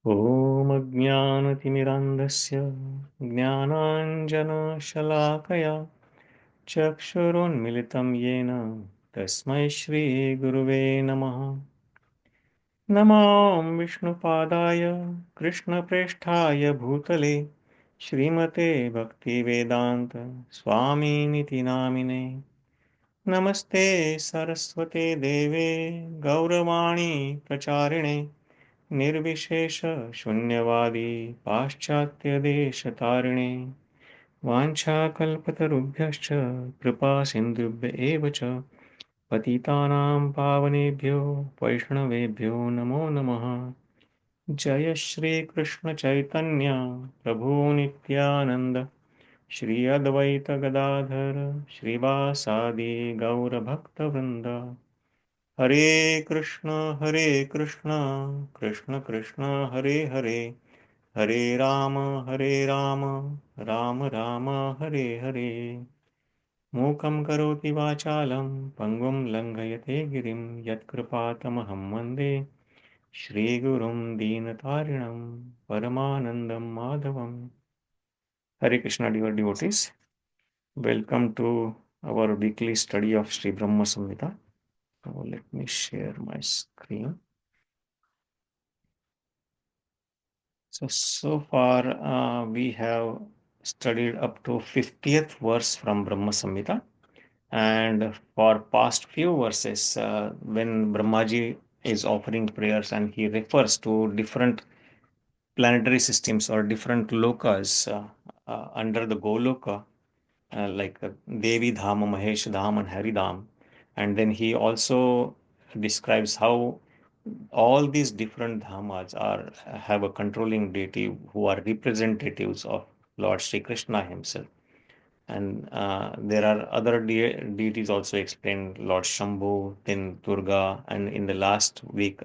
ॐ अज्ञानतिमिरान्धस्य ज्ञानाञ्जनशलाकया चक्षुरुन्मिलितं येन तस्मै श्रीगुरुवे नमः। नमो विष्णुपादाय कृष्णप्रेष्ठाय भूतले श्रीमते भक्तिवेदान्त स्वामिनिति नामिने। नमस्ते सरस्वते देवे गौरवाणी प्रचारिणे निर्विशेष शून्यवादी पाश्चात्यदेशतारिणे वाञ्छाकल्पतरुभ्यश्च कृपा सिन्धुभ्य एव च पतितानां पावनेभ्यो वैष्णवेभ्यो नमो नमः। जय श्री कृष्ण चैतन्य प्रभु नित्यानंद श्री अद्वैत गदाधर श्रीवासादि गौरभक्तवृंद। हरे कृष्ण कृष्ण कृष्ण हरे हरे, हरे राम राम राम हरे हरे। मूकं करोति वाचालं पङ्गुं लङ्घयते गिरिं यत्कृपातमहं वन्दे श्रीगुरुं दीनतारिणं परमानन्दं माधवम्। Hare Krishna, dear devotees. Welcome to our weekly study of Sri Brahma Samhita. Now let me share my screen. So far we have studied up to 50th verse from Brahma Samhita, and for past few verses, when Brahmaji is offering prayers and he refers to different planetary systems or different lokas under the Goloka, like Devi Dham, Mahesh Dham, and Hari Dham, and then he also describes how all these different dhamas are have a controlling deity who are representatives of Lord Sri Krishna himself. And there are other deities also explained, Lord Shambhu, then Durga, and in the last week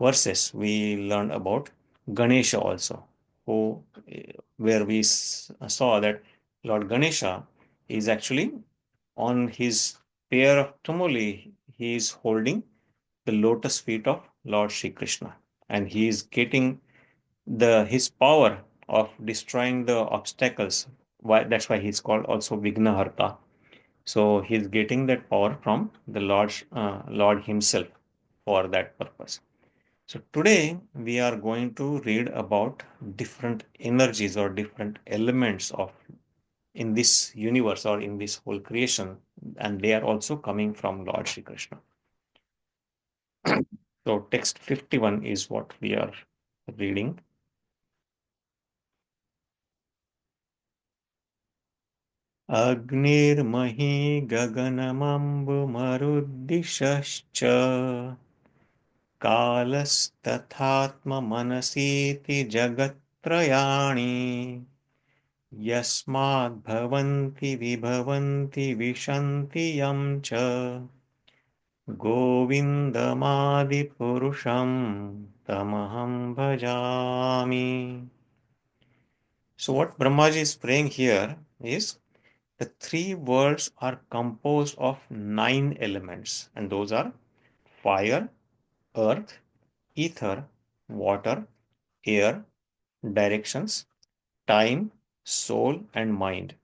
verses we learned about Ganesha also, who where we saw that Lord Ganesha is actually on his pair of tumuli, he is holding the lotus feet of Lord Sri Krishna, and he is getting the his power of destroying the obstacles. Why that's why he's called also Vignaharta. So he's getting that power from the Lord himself for that purpose. So today we are going to read about different energies or different elements of in this universe or in this whole creation, and they are also coming from Lord Sri Krishna. So text 51 is what we are reading. Agnir mahi gaganam ambu marud diśaś kālas tathātma-manasīti jagat-trayāṇi yasmād bhavanti vibhavanti viśanti yam ca govindam ādi-puruṣaṁ tamahaṁ bhajāmi. So what Brahmaji is praying here is the three worlds are composed of 9 elements, and those are fire, earth, ether, water, air, directions, time, soul, and mind.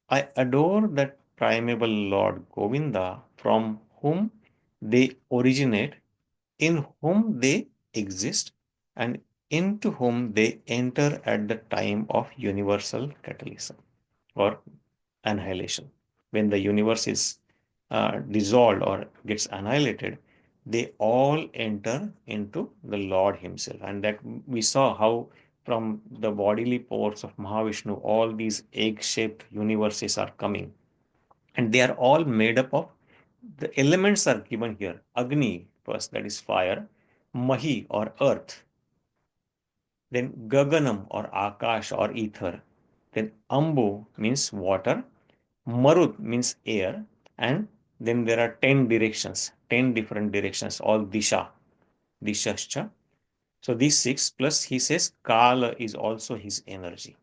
I adore that primeval Lord Govinda from whom they originate, in whom they exist, and into whom they enter at the time of universal catalysm or annihilation. When the universe is dissolved or gets annihilated, they all enter into the Lord Himself. And that we saw how from the bodily pores of Mahavishnu, all these egg shaped universes are coming. And they are all made up of the elements are given here. Agni, first, that is fire, mahi or earth, then gaganam or akash or ether, then ambu means water, marud means air, and then there are 10 directions, 10 different directions, all diśaś. So these six plus he says kala is also his energy,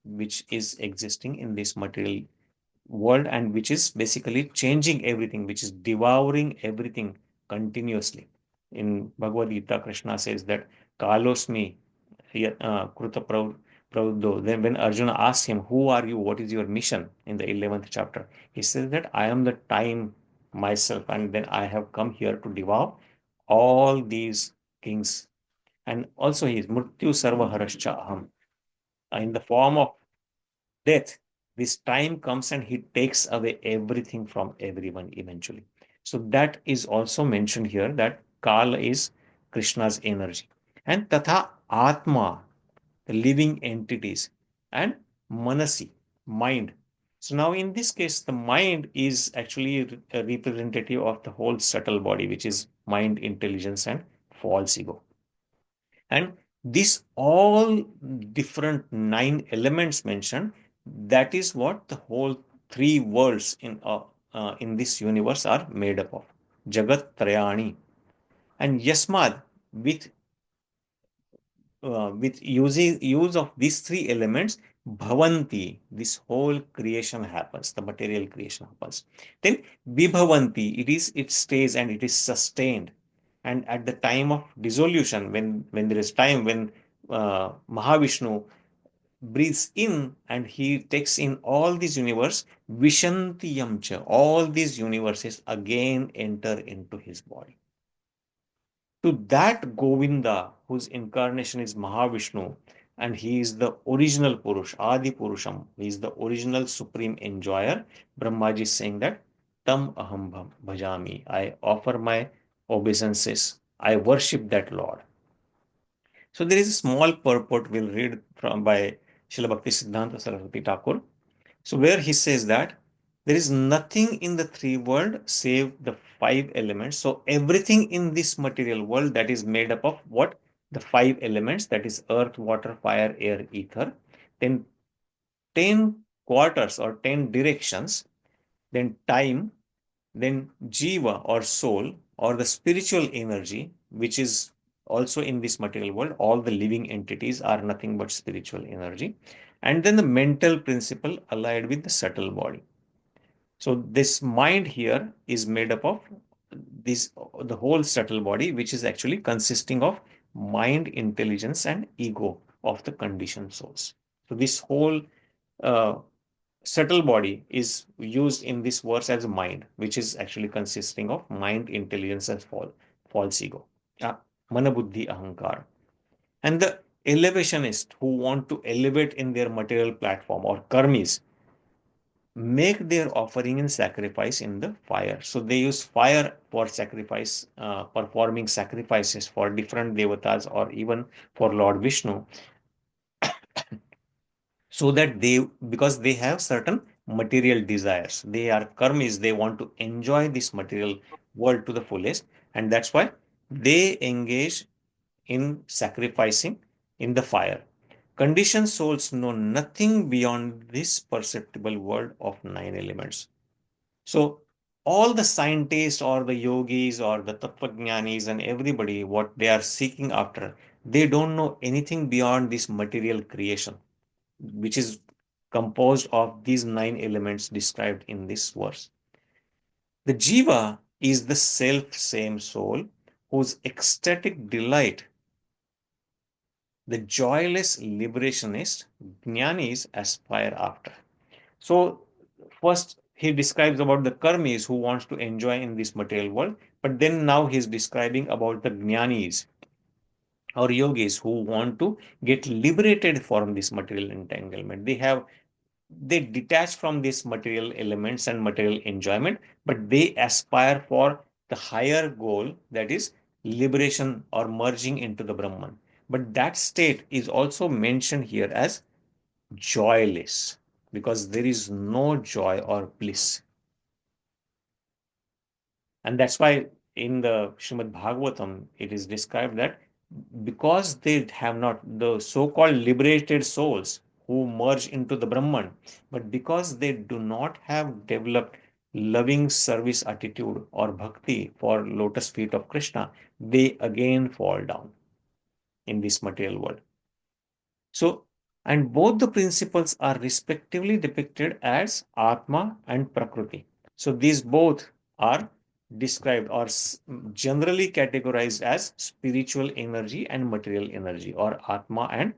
which is existing in this material world and which is basically changing everything, which is devouring everything continuously. In Bhagavad Gita, Krishna says that kalosmi kruta pravuddo. Then when Arjuna asks him, who are you? What is your mission? In the 11th chapter, he says that I am the time myself, and then I have come here to devour all these kings. And also he is mrityu sarva harascha aham. In the form of death, this time comes and he takes away everything from everyone eventually. So that is also mentioned here, that Kala is Krishna's energy. And tatha atma, the living entities, and manasi, mind. So now in this case, the mind is actually a representative of the whole subtle body, which is mind, intelligence, and false ego. And these all different 9 elements mentioned, that is what the whole 3 worlds in this universe are made up of. Jagat-trayāṇi. And yasmād, with use of these 3 elements, bhavanti, this whole creation happens, the material creation happens. Then vibhavanti, it stays and it is sustained. And at the time of dissolution, when there is time when Mahavishnu breathes in and he takes in all these universe, viśanti yamcha, all these universes again enter into his body. To that Govinda, whose incarnation is Mahavishnu, and he is the original Purush, ādi-puruṣaṁ, he is the original supreme enjoyer, Brahmaji is saying that tam ahaṁ bhajāmi, I offer my obeisances, I worship that Lord. So there is a small purport we'll read from by Srila Bhakti Siddhanta Saraswati Thakur. So where he says that there is nothing in the 3 world save the 5 elements. So everything in this material world, that is made up of what? The 5 elements, that is earth, water, fire, air, ether. Then 10 quarters or 10 directions, then time, then jiva or soul or the spiritual energy, which is also in this material world. All the living entities are nothing but spiritual energy. And then the mental principle allied with the subtle body. So this mind here is made up of the whole subtle body, which is actually consisting of mind, intelligence, and ego of the conditioned souls. So this whole uh, subtle body is used in this verse as mind, which is actually consisting of mind, intelligence, and false ego. Mana buddhi ahankar. And the elevationists who want to elevate in their material platform, or karmis, make their offering and sacrifice in the fire. So they use fire for sacrifice, performing sacrifices for different devatas or even for Lord Vishnu, so that because they have certain material desires. They are karmis, they want to enjoy this material world to the fullest, and that's why they engage in sacrificing in the fire. Conditioned souls know nothing beyond this perceptible world of 9 elements. So all the scientists or the yogis or the tathātma-manasīti and everybody, what they are seeking after, they don't know anything beyond this material creation, which is composed of these 9 elements described in this verse. The jiva is the self-same soul whose ecstatic delight the joyless liberationist jnanis aspire after. So first he describes about the karmis who wants to enjoy in this material world, but then now he's describing about the jnanis or yogis who want to get liberated from this material entanglement. They detach from these material elements and material enjoyment, but they aspire for the higher goal, that is liberation or merging into the Brahman. But that state is also mentioned here as joyless, because there is no joy or bliss. And that's why in the Srimad Bhagavatam, it is described that because they have not the so-called liberated souls who merge into the Brahman, but because they do not have developed loving service attitude or bhakti for lotus feet of Krishna, they again fall down in this material world. So, and both the principles are respectively depicted as Atma and Prakriti. So these both are described or generally categorized as spiritual energy and material energy, or atma and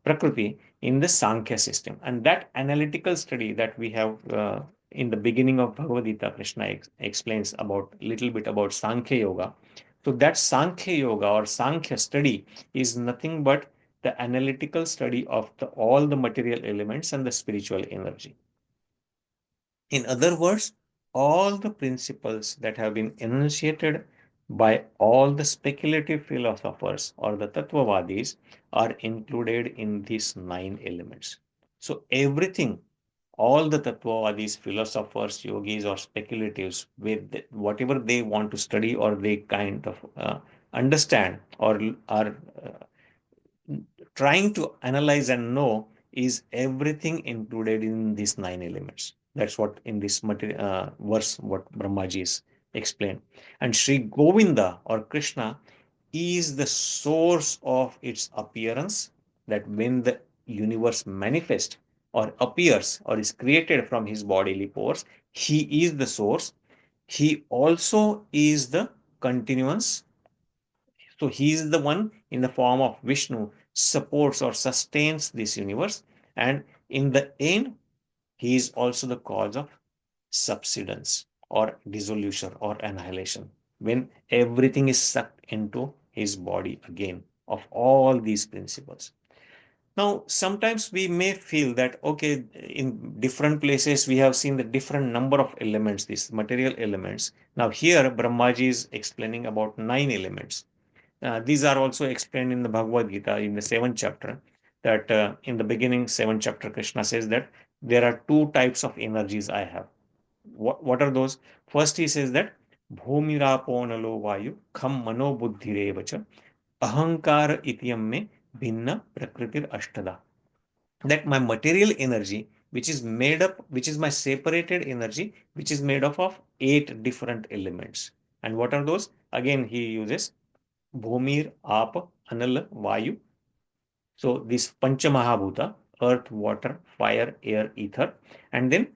prakriti, in the Sankhya system. And that analytical study that we have in the beginning of Bhagavad Gita, Krishna explains about little bit about Sankhya Yoga. So that Sankhya Yoga or Sankhya study is nothing but the analytical study of all the material elements and the spiritual energy. In other words, all the principles that have been enunciated by all the speculative philosophers or the Tattvavadis are included in these 9 elements. So everything, all the Tattvavadis, philosophers, yogis, or speculatives, with whatever they want to study or they kind of understand or are trying to analyze and know, is everything included in these 9 elements. That's what in this verse, what Brahmaji is explained. And Sri Govinda or Krishna is the source of its appearance, that when the universe manifests or appears or is created from his bodily pores, he is the source. He also is the continuance. So he is the one in the form of Vishnu supports or sustains this universe. And in the end, he is also the cause of subsidence or dissolution or annihilation, when everything is sucked into his body again of all these principles. Now, sometimes we may feel that, okay, in different places we have seen the different number of elements, these material elements. Now, here Brahmaji is explaining about 9 elements. These are also explained in the Bhagavad Gita in the 7th chapter, that in the beginning, 7th chapter, Krishna says that there are 2 types of energies I have. What are those? First, he says that bhumirapo nalo vayu kham mano buddhirevacha ahankara ityam me bhinna prakritir ashtada. That my material energy, which is made up, which is my separated energy, which is made up of 8 different elements. And what are those? Again, he uses Bhumir, Apa, Anal, Vayu. So this Pancha Mahabhuta, earth, water, fire, air, ether, and then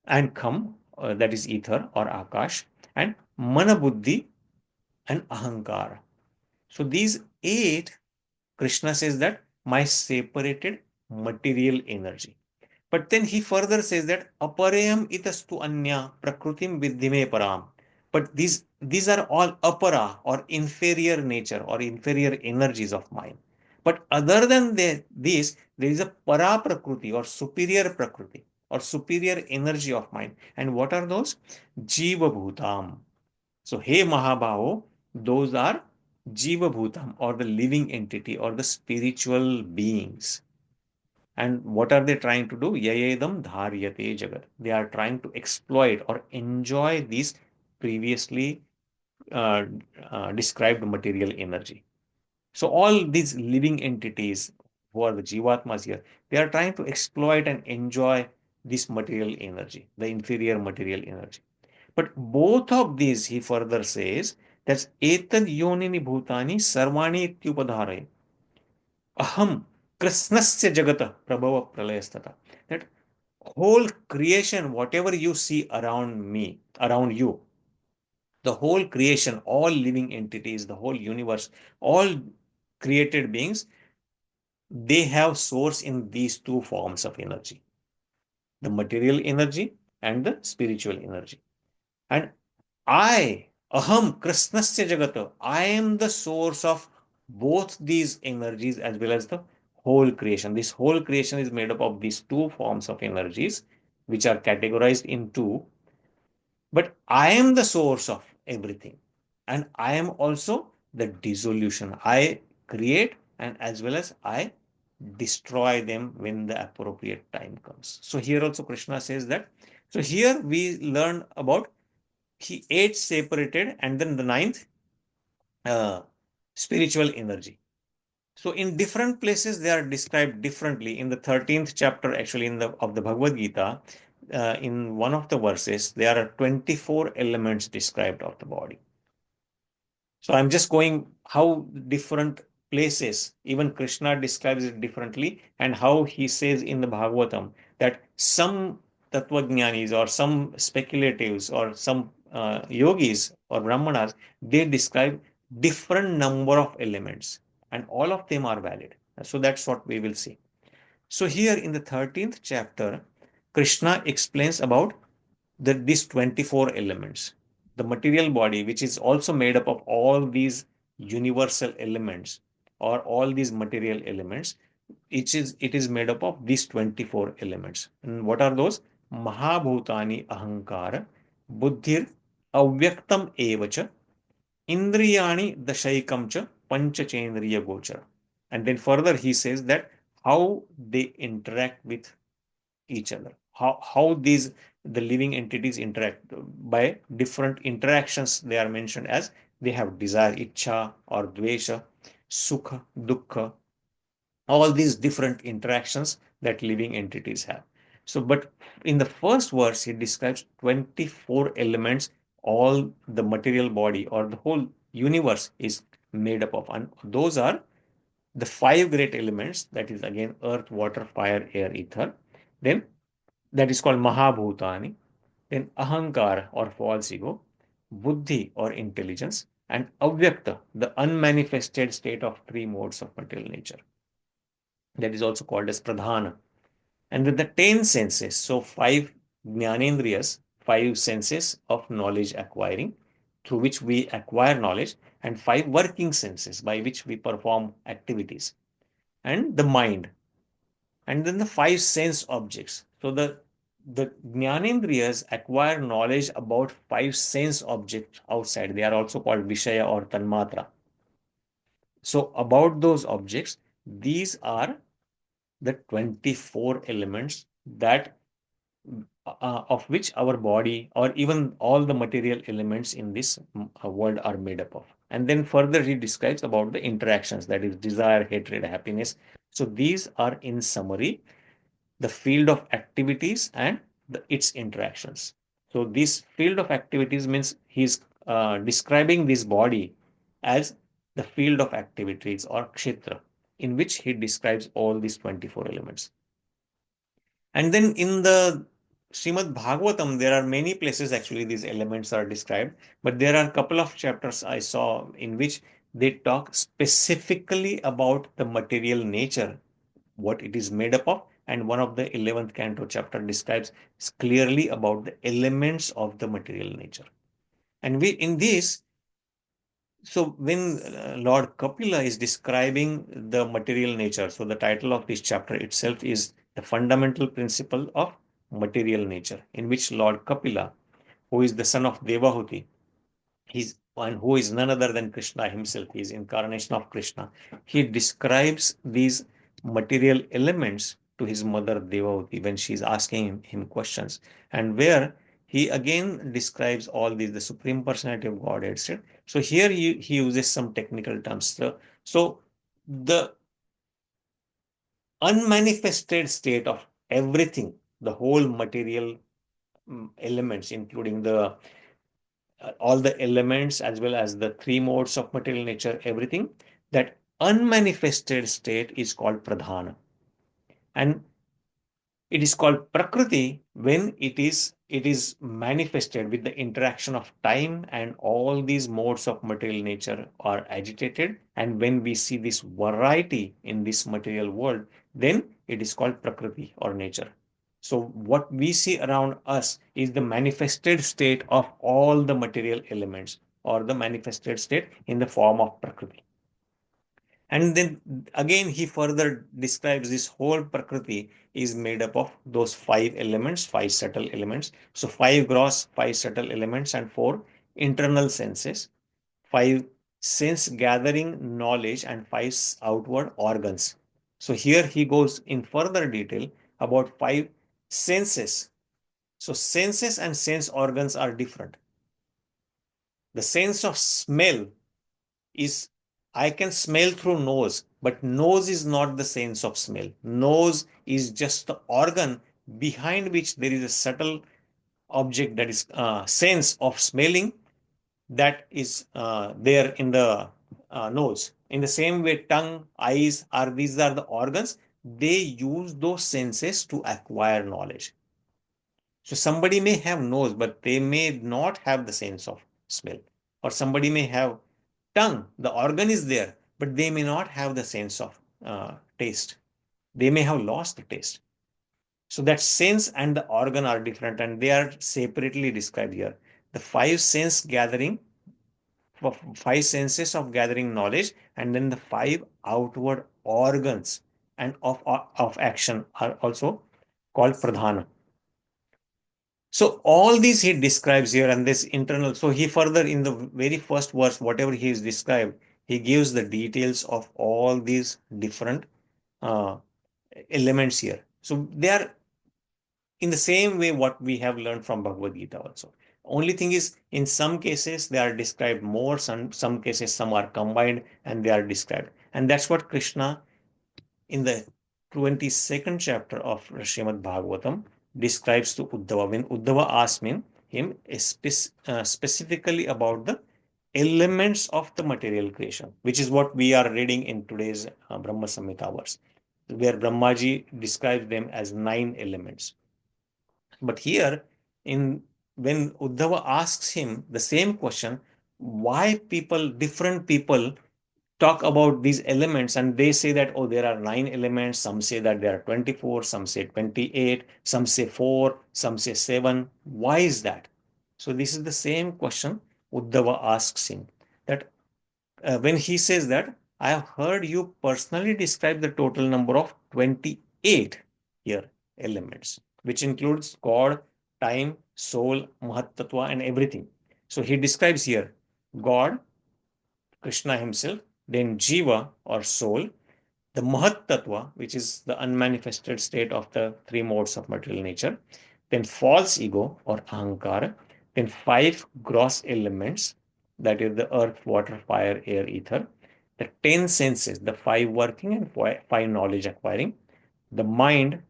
and Kham, that is ether or Akash, and Mana Buddhi and Ahankara. So these 8, Krishna says that my separated material energy. But then he further says that aparayam itastu anya prakrutim viddhime param. But these are all apara or inferior nature or inferior energies of mine. But other than this, there is a para prakriti or superior prakriti or superior energy of mine. And what are those? Jiva bhutam. So, hey Mahabhavo, those are Jiva Bhutam or the living entity or the spiritual beings. And what are they trying to do? Yayedam dharyate jagat. They are trying to exploit or enjoy these previously described material energy. So all these living entities who are the jivatmas here, they are trying to exploit and enjoy this material energy, the inferior material energy. But both of these, he further says, that's etad yonini bhutani sarvani ityupadharaye. Aham krishnasya jagata prabhava pralayastata. That whole creation, whatever you see around me, around you, the whole creation, all living entities, the whole universe, all created beings, they have source in these 2 forms of energy, the material energy and the spiritual energy. And aham krishnasya jagata, I am the source of both these energies as well as the whole creation. This whole creation is made up of these 2 forms of energies, which are categorized in 2. But I am the source of everything. And I am also the dissolution. I create and as well as I destroy them when the appropriate time comes. So here also Krishna says that. So here we learn about he 8 separated and then the 9th spiritual energy. So in different places they are described differently. In the 13th chapter, actually of the Bhagavad Gita, in one of the verses, there are 24 elements described of the body. So I'm just going how different places, even Krishna describes it differently, and how he says in the Bhagavatam that some Tattvajnanis or some speculatives or some yogis or brahmanas, they describe different number of elements, and all of them are valid. So that's what we will see. So here in the 13th chapter, Krishna explains about these 24 elements. The material body, which is also made up of all these universal elements or all these material elements, it is made up of these 24 elements. And what are those? Mahabhutani ahankara, buddhir, avyaktam evacha, indriyani dashaikam cha, panchachendriya gochara. And then further he says that how they interact with each other, how these the living entities interact by different interactions. They are mentioned as they have desire, ichha or dvesha, sukha, dukkha, all these different interactions that living entities have. So but in the first verse he describes 24 elements all the material body or the whole universe is made up of, and those are the five great elements, that is again earth, water, fire, air, ether. Then that is called Mahabhutani, then Ahankara or false ego, Buddhi or intelligence, and Avyakta, the unmanifested state of three modes of material nature. That is also called as Pradhana. And then the 10 senses, so five Jnanendriyas, five senses of knowledge acquiring, through which we acquire knowledge, and five working senses by which we perform activities, and the mind, and then the five sense objects. So the Jnanendriyas acquire knowledge about five sense objects outside. They are also called Vishaya or Tanmatra. So about those objects, these are the 24 elements that of which our body or even all the material elements in this world are made up of. And then further he describes about the interactions, that is desire, hatred, happiness. So these are in summary the field of activities and its interactions. So this field of activities means he's describing this body as the field of activities or kshetra, in which he describes all these 24 elements. And then in the Srimad Bhagavatam, there are many places actually these elements are described, but there are a couple of chapters I saw in which they talk specifically about the material nature, what it is made up of, and one of the 11th canto chapter describes clearly about the elements of the material nature. And we in this, so when Lord Kapila is describing the material nature, so the title of this chapter itself is the fundamental principle of material nature, in which Lord Kapila, who is the son of Devahuti, he's one who is none other than Krishna himself, he is incarnation of Krishna. He describes these material elements to his mother Devahuti when she is asking him questions, and where he again describes all these, the Supreme Personality of Godhead, etc. So here he uses some technical terms. So the unmanifested state of everything, the whole material elements, including the all the elements as well as the three modes of material nature, everything, that unmanifested state is called pradhana. And it is called prakriti when it is manifested with the interaction of time, and all these modes of material nature are agitated. And when we see this variety in this material world, then it is called prakriti or nature. So what we see around us is the manifested state of all the material elements, or the manifested state in the form of prakriti. And then again, he further describes this whole Prakriti is made up of those five elements, five subtle elements. So, five gross, five subtle elements, and four internal senses, five sense gathering knowledge, and five outward organs. So, here he goes in further detail about five senses. So, senses and sense organs are different. The sense of smell is I can smell through nose, but nose is not the sense of smell. Nose is just the organ behind which there is a subtle object, that is sense of smelling, that is there in the nose. In the same way, tongue, eyes are these are the organs. They use those senses to acquire knowledge. So somebody may have nose, but they may not have the sense of smell. Or somebody may have tongue, the organ is there, but they may not have the sense of taste. They may have lost the taste. So that sense and the organ are different, and they are separately described here. The five senses of gathering knowledge, and then the five outward organs and of action are also called pradhana. So all these he describes here, and this internal. So he further in the very first verse, whatever he is described, he gives the details of all these different uh, elements here. So they are in the same way what we have learned from Bhagavad Gita also. Only thing is, in some cases they are described more, some cases some are combined and they are described. And that's what Krishna in the 22nd chapter of Srimad Bhagavatam describes to Uddhava. When Uddhava asks him specifically about the elements of the material creation, which is what we are reading in today's Brahma Samhita verse, where Brahmaji describes them as 9 elements. But here, in when Uddhava asks him the same question, why different people talk about these elements, and they say that, oh, there are 9 elements, some say that there are 24, some say 28, some say 4, some say 7. Why is that? So this is the same question Uddhava asks him, that when he says that, I have heard you personally describe the total number of 28 here elements, which includes God, time, soul, mahat-tattva, and everything. So he describes here God, Krishna himself, then Jiva or soul, the mahat-tattva, which is the unmanifested state of the 3 modes of material nature, then false ego or ahankara, then 5 gross elements, that is the earth, water, fire, air, ether, the 10 senses, the 5 working and 5 knowledge acquiring, the mind,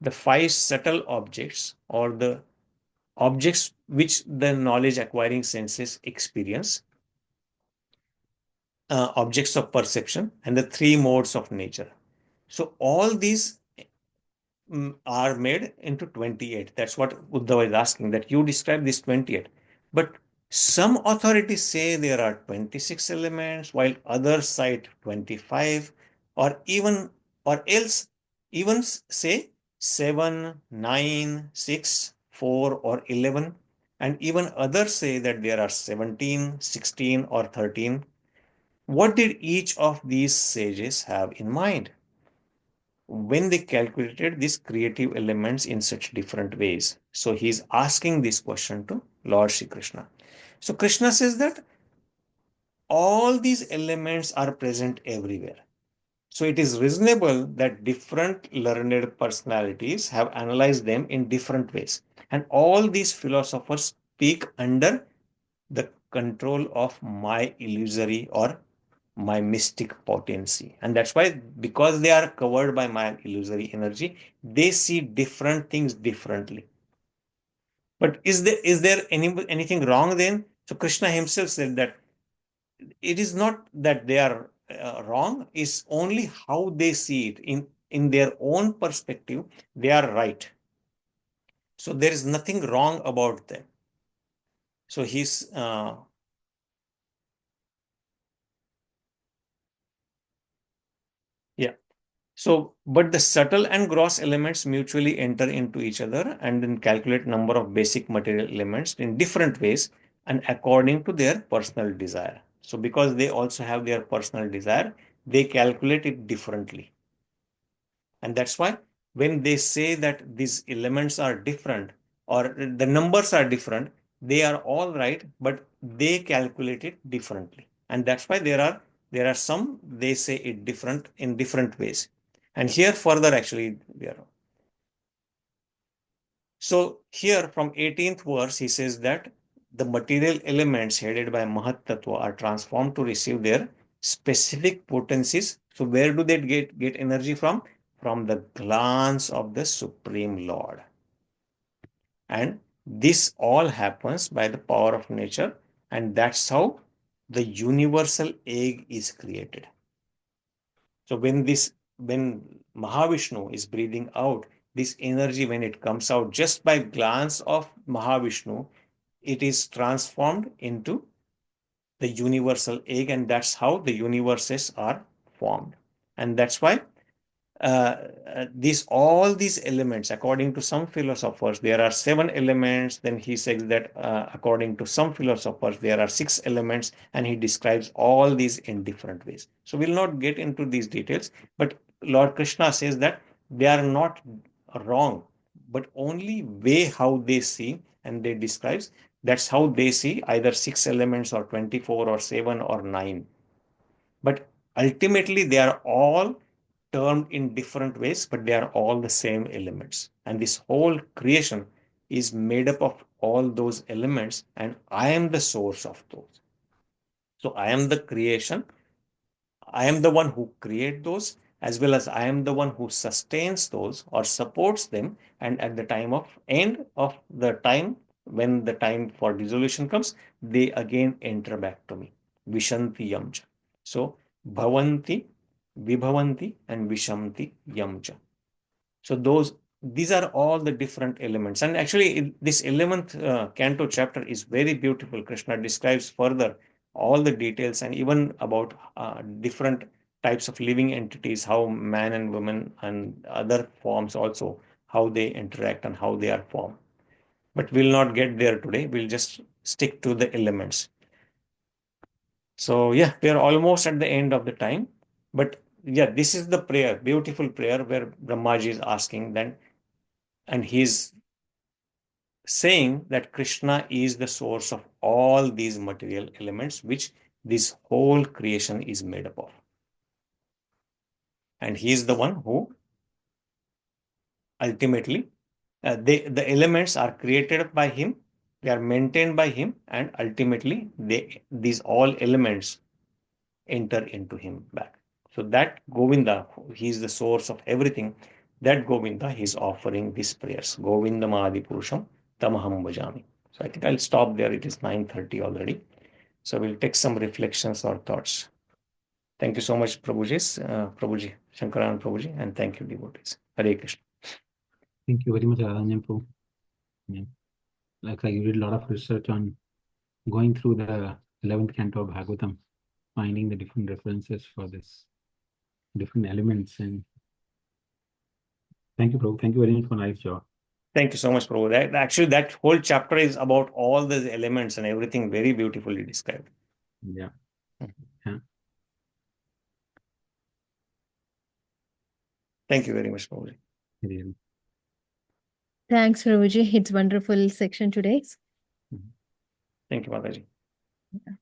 the 5 subtle objects or the objects which the knowledge acquiring senses experience, objects of perception, and the 3 modes of nature. So all these are made into 28. That's what Uddhava is asking, that you describe this 28. But some authorities say there are 26 elements, while others cite 25, or else even say 7, 9, 6, 4, or 11. And even others say that there are 17, 16, or 13. What did each of these sages have in mind when they calculated these creative elements in such different ways? So he is asking this question to Lord Shri Krishna. So Krishna says that all these elements are present everywhere. So it is reasonable that different learned personalities have analyzed them in different ways. And all these philosophers speak under the control of my illusory or my mystic potency. And that's why, because they are covered by my illusory energy, they see different things differently. But is there anything wrong then? So Krishna himself said that it is not that they are wrong, it's only how they see it in their own perspective. They are right. So there is nothing wrong about them. So he's yeah. So, but the subtle and gross elements mutually enter into each other and then calculate number of basic material elements in different ways and according to their personal desire. So, because they also have their personal desire, they calculate it differently. And that's why when they say that these elements are different or the numbers are different, they are all right, but they calculate it differently. And that's why there are some they say it different in different ways. And here further actually we are. So here from 18th verse he says that the material elements headed by Mahat Tattva are transformed to receive their specific potencies. So where do they get energy from? From the glance of the Supreme Lord. And this all happens by the power of nature, and that's how the universal egg is created. So when Mahavishnu is breathing out, this energy, when it comes out, just by glance of Mahavishnu, it is transformed into the universal egg, and that's how the universes are formed. And that's why all these elements, according to some philosophers, there are 7 elements. Then he says that according to some philosophers, there are 6 elements, and he describes all these in different ways. So we'll not get into these details, but Lord Krishna says that they are not wrong, but only way how they see, and they describes, that's how they see either 6 elements or 24 or 7 or 9. But ultimately, they are all termed in different ways, but they are all the same elements. And this whole creation is made up of all those elements, and I am the source of those. So I am the creation. I am the one who create those, as well as I am the one who sustains those or supports them. And at the time of end of the time, when the time for dissolution comes, they again enter back to me. Viśanti yamcha. So bhavanti, vibhavanti, and viśanti yamcha. So these are all the different elements. And actually, this 11th canto chapter is very beautiful. Krishna describes further all the details, and even about different types of living entities, how man and woman and other forms also, how they interact and how they are formed. But we'll not get there today. We'll just stick to the elements. So yeah, we are almost at the end of the time. But yeah, this is the prayer, beautiful prayer, where Brahmaji is asking then, and he's saying that Krishna is the source of all these material elements, which this whole creation is made up of. And he is the one who ultimately, the elements are created by him, they are maintained by him, and ultimately these all elements enter into him back. So that Govinda, he is the source of everything. That Govinda, he is offering these prayers. Govindam ādi-puruṣaṁ ahaṁ bhajāmi. So I think I'll stop there. It is 9:30 already. So we'll take some reflections or thoughts. Thank you so much, Prabhuji, Shankaran Prabhuji, and thank you, devotees. Hare Krishna. Thank you very much, Radhā-Rañjana Prabhu. Yeah. Like you did a lot of research on going through the 11th canto of Bhagavatam, finding the different references for this, different elements. And thank you, Prabhu. Thank you very much for nice job. Thank you so much, Prabhu. That whole chapter is about all the elements and everything, very beautifully described. Yeah. Yeah. Thank you very much, Prabhuji. Really. Thanks, Prabhuji. It's wonderful section today. Thank you, Mataji. Yeah.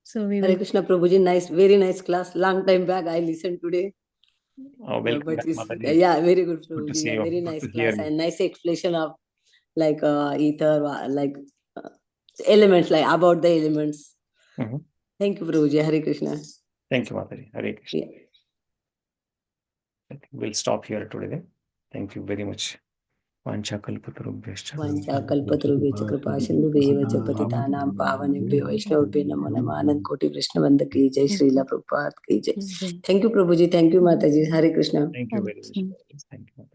So we Hare will... Krishna, Prabhuji. Nice, very nice class. Long time back, I listened today. Oh, welcome back, Mataji. Yeah, very good, Good to Prabhuji. see Yeah, you. very Good nice to hear class you. and nice explanation of like ether, like elements, like about the elements. Thank you, Prabhuji. Hare Krishna. Thank you, Mataji. Hare Krishna. Yeah. I think we'll stop here today then. Thank you very much. Vanchakalpatarubhyascha. Vanchakalpatarubhyacha kripasindhubheva cha patitanam pavanebhyo vaishnavabhyo namo namah. Anand Koti Vaishnavanda ki jai, Srila Prabhupada ki jai. Thank you, Prabhuji. Thank you, Mataji. Hare Krishna. Thank you very much. Thank you.